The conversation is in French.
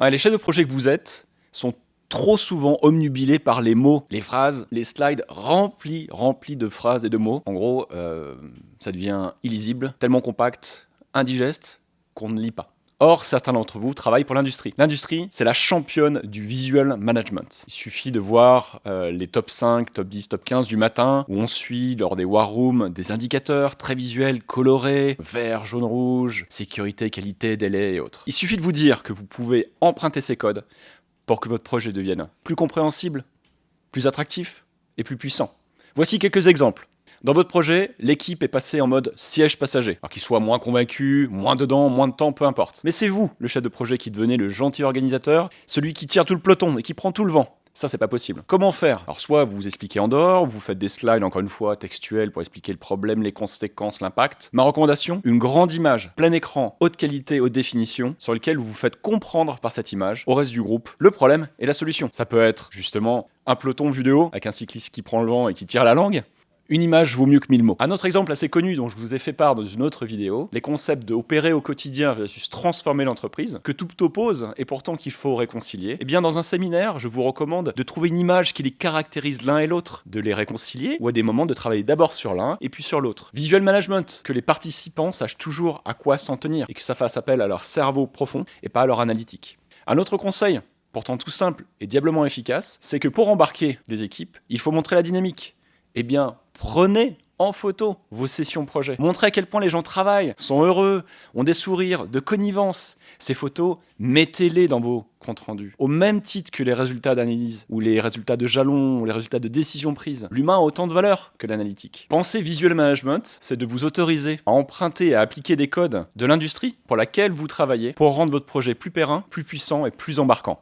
Ouais, les chefs de projet que vous êtes sont trop souvent omnubilés par les mots, les phrases, les slides remplis de phrases et de mots. En gros, ça devient illisible, tellement compact, indigeste, qu'on ne lit pas. Or, certains d'entre vous travaillent pour l'industrie. L'industrie, c'est la championne du visual management. Il suffit de voir les top 5, top 10, top 15 du matin, où on suit, lors des war rooms, des indicateurs très visuels, colorés, vert, jaune, rouge, sécurité, qualité, délai et autres. Il suffit de vous dire que vous pouvez emprunter ces codes pour que votre projet devienne plus compréhensible, plus attractif et plus puissant. Voici quelques exemples. Dans votre projet, l'équipe est passée en mode siège passager. Alors qu'il soit moins convaincu, moins dedans, moins de temps, peu importe. Mais c'est vous, le chef de projet, qui devenez le gentil organisateur, celui qui tire tout le peloton et qui prend tout le vent. Ça, c'est pas possible. Comment faire? Alors, soit vous expliquez en dehors, vous faites des slides, encore une fois, textuels pour expliquer le problème, les conséquences, l'impact. Ma recommandation, une grande image, plein écran, haute qualité, haute définition, sur lequel vous vous faites comprendre par cette image, au reste du groupe, le problème et la solution. Ça peut être, justement, un peloton vu de haut, avec un cycliste qui prend le vent et qui tire la langue. Une image vaut mieux que 1000 mots. Un autre exemple assez connu dont je vous ai fait part dans une autre vidéo, les concepts de opérer au quotidien versus transformer l'entreprise, que tout oppose et pourtant qu'il faut réconcilier. Eh bien, dans un séminaire, je vous recommande de trouver une image qui les caractérise l'un et l'autre, de les réconcilier, ou à des moments de travailler d'abord sur l'un et puis sur l'autre. Visual management, que les participants sachent toujours à quoi s'en tenir et que ça fasse appel à leur cerveau profond et pas à leur analytique. Un autre conseil, pourtant tout simple et diablement efficace, c'est que pour embarquer des équipes, il faut montrer la dynamique. Eh bien, prenez en photo vos sessions projet. Montrez à quel point les gens travaillent, sont heureux, ont des sourires, de connivence. Ces photos, mettez-les dans vos comptes rendus. Au même titre que les résultats d'analyse, ou les résultats de jalons, ou les résultats de décisions prises. L'humain a autant de valeur que l'analytique. Penser visual management, c'est de vous autoriser à emprunter et à appliquer des codes de l'industrie pour laquelle vous travaillez, pour rendre votre projet plus périn, plus puissant et plus embarquant.